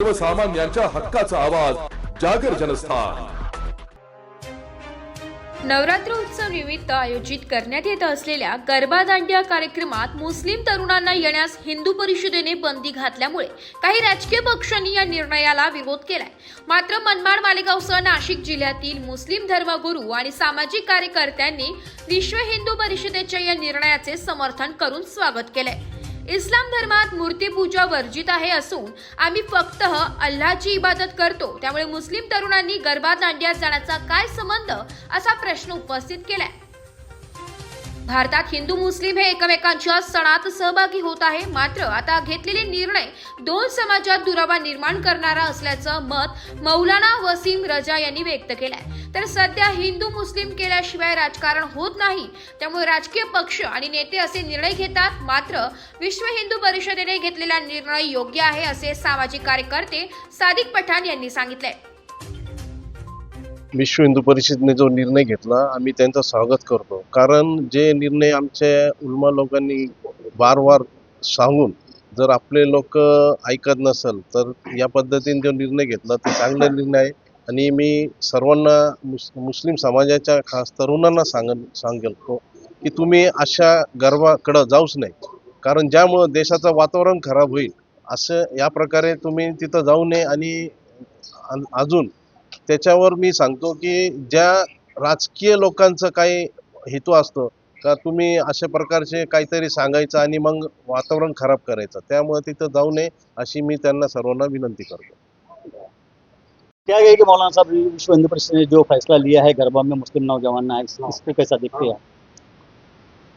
सर्वसामान्यांच्या हक्काचा आवाज जागर जनस्थान। नवरात्र उत्सव निमित्त आयोजित करण्यात येत असलेल्या गरबा दांडिया कार्यक्रमात मुस्लिम तरुणांना येण्यास हिंदू परिषदेने बंदी घातल्यामुळे काही राजकीय पक्षांनी या निर्णयाला विरोध केलाय। मात्र मनमाड, मालेगावसह नाशिक जिल्ह्यातील मुस्लिम धर्मगुरू आणि सामाजिक कार्यकर्त्यांनी विश्व हिंदू परिषदेच्या या निर्णयाचे समर्थन करून स्वागत केलंय। इस्लाम धर्मात मूर्तीपूजा वर्जित आहे असून आम्ही फक्त अल्लाची इबादत करतो, त्यामुळे मुस्लिम तरुणांनी गरबा दांडियात जाण्याचा काय संबंध असा प्रश्न उपस्थित केलाय। भारतात हिंदू मुस्लिम हे एकमेकांच्या सणात सहभागी होत आहे, मात्र आता घेतलेले निर्णय दोन समाजात दुरावा निर्माण करणारा असल्याचं मत मौलाना वसीम रजा यांनी व्यक्त केलंय। तर सध्या हिंदू मुस्लिम केल्याशिवाय राजकारण होत नाही, त्यामुळे राजकीय पक्ष आणि नेते असे निर्णय घेतात, मात्र विश्व हिंदू परिषदेने घेतलेला निर्णय योग्य आहे असे सामाजिक कार्यकर्ते सादिक पठाण यांनी सांगितले। विश्व हिंदू परिषदेने जो निर्णय घेतला आम्ही त्यांचं स्वागत करतो, कारण जे निर्णय आमच्या उलमा लोकांनी वारंवार सांगून जर आपले लोक ऐकत नसेल तर या पद्धतीने जो निर्णय घेतला ते चांगला निर्णय आहे। आणि मी सर्वांना मुस्लिम समाजाच्या खास तरुणांना सांगेल की तुम्ही अशा गरबाकडे जाऊच नाही, कारण ज्यामुळे देशाचं वातावरण खराब होईल असं या प्रकारे तुम्ही तिथं जाऊ नये। आणि अजून त्याच्यावर मी सांगतो की ज्या राजकीय लोकांचं काही हेतू असतो का तुम्ही अशा प्रकारचे काहीतरी सांगायचं आणि मग वातावरण खराब करायचं, त्यामुळे तिथं जाऊ नये अशी मी त्यांना सर्वांना विनंती करतो। क्या कहेंगे मौलाना साहब, विश्व हिंदू परिषद ने जो फैसला लिया है गरबा में मुस्लिम नौजवान है, इस पे कैसा देखते हैं?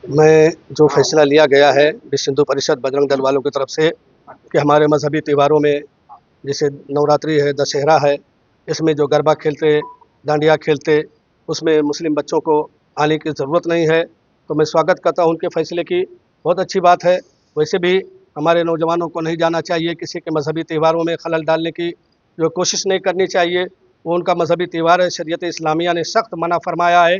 मैं जो फैसला लिया गया है विश्व हिंदू परिषद बजरंग दल वालों की तरफ से कि हमारे मजहबी त्योहारों में जैसे नवरात्रि है, दशहरा है, इसमें जो गरबा खेलते, डांडिया खेलते, उसमें मुस्लिम बच्चों को आने की ज़रूरत नहीं है। तो मैं स्वागत करता हूं उनके फैसले की, बहुत अच्छी बात है। वैसे भी हमारे नौजवानों को नहीं जाना चाहिए, किसी के मजहबी त्योहारों में खलल डालने की जो कोशिश नहीं करनी चाहिए। वो उनका मजहबी त्यौहार है। शरीयत इस्लामिया ने सख्त मना फरमाया है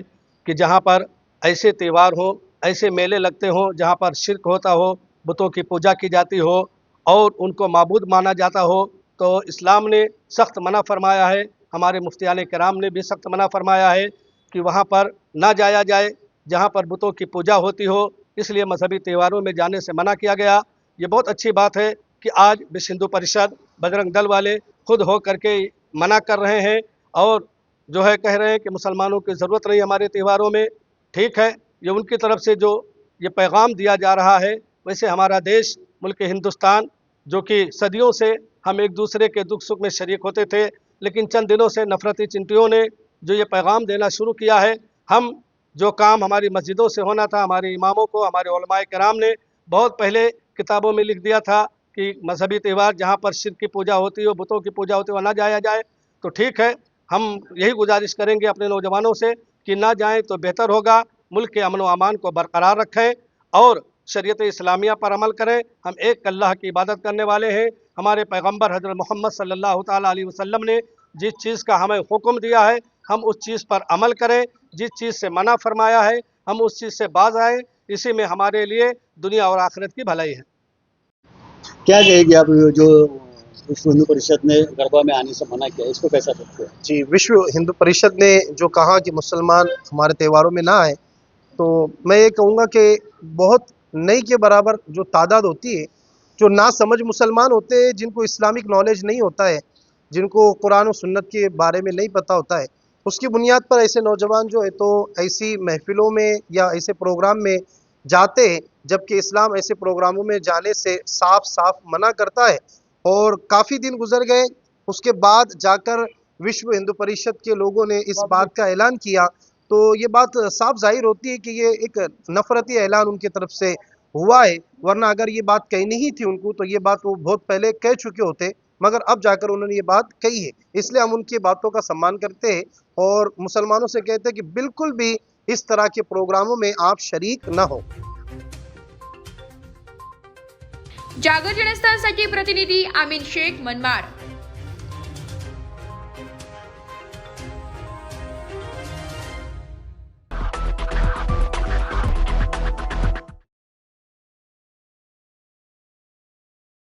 कि जहाँ पर ऐसे त्यौहार हों, ऐसे मेले लगते हों जहाँ पर शिर्क होता हो, बुतों की पूजा की जाती हो और उनको माबूद माना जाता हो, तो इस्लाम ने सख्त मना फरमाया है। हमारे मुफ्तियान किराम ने भी सख्त मना फरमाया है कि वहाँ पर ना जाया जाए जहाँ पर बुतों की पूजा होती हो, इसलिए मजहबी त्योहारों में जाने से मना किया गया। ये बहुत अच्छी बात है कि आज विश्व हिंदू परिषद बजरंग दल वाले खुद हो करके मना कर रहे हैं और जो है कह रहे हैं कि मुसलमानों की ज़रूरत नहीं हमारे त्योहारों में। ठीक है, ये उनकी तरफ से जो ये पैगाम दिया जा रहा है। वैसे हमारा देश मुल्क हिंदुस्तान जो कि सदियों से हम एक दूसरे के दुख सुख में शरीक होते थे, लेकिन चंद दिनों से नफरती चिंटियों ने जो ये पैगाम देना शुरू किया है। हम जो काम हमारी मस्जिदों से होना था, हमारे इमामों को, हमारे उलमाए किराम ने बहुत पहले किताबों में लिख दिया था कि मजहबी त्यौहार जहाँ पर शिर्क की पूजा होती हो, बुतों की पूजा होती हो, ना जाया जाए। तो ठीक है, हम यही गुजारिश करेंगे अपने नौजवानों से कि ना जाएं तो बेहतर होगा। मुल्क के अमन व अमान को बरकरार रखें और शरीयत इस्लामिया पर अमल करें। हम एक अल्लाह की इबादत करने वाले हैं। हमारे पैगंबर हज़रत मोहम्मद सल्लल्लाहु ताला अलैहि वसल्लम ने जिस चीज़ का हमें हुक्म दिया है हम उस चीज़ पर अमल करें, जिस चीज़ से मना फरमाया है हम उस चीज़ से बाज आएँ। इसी में हमारे लिए दुनिया और आखिरत की भलाई है। क्या कहेंगे आप, जो विश्व हिंदू परिषद ने गरबा में आने से मना किया, इसको कैसा देखते हैं? जी, विश्व हिंदू परिषद ने जो कहा कि मुसलमान हमारे त्योहारों में ना आए, तो मैं ये कहूँगा कि बहुत नहीं के बराबर जो तादाद होती है, जो ना समझ मुसलमान होते हैं, जिनको इस्लामिक नॉलेज नहीं होता है, जिनको कुरान और सुन्नत के बारे में नहीं पता होता है, उसकी बुनियाद पर ऐसे नौजवान जो है तो ऐसी महफिलों में या ऐसे प्रोग्राम में जाते हैं, जबकि इस्लाम ऐसे प्रोग्रामों में जाने से साफ साफ मना करता है। और काफ़ी दिन गुजर गए, उसके बाद जाकर विश्व हिंदू परिषद के लोगों ने इस बात का ऐलान किया, तो ये बात साफ जाहिर होती है कि ये एक नफरती ऐलान उनकी तरफ से हुआ है। वरना अगर ये बात कहनी ही थी उनको तो ये बात वो बहुत पहले कह चुके होते, मगर अब जाकर उन्होंने ये बात कही है, इसलिए हम उनकी बातों का सम्मान करते हैं और मुसलमानों से कहते हैं कि बिल्कुल भी इस तरह के प्रोग्रामों में आप शरीक न हो। जागर जनस्थानसाठी प्रतिनिधी आमीन शेख, मनमाड।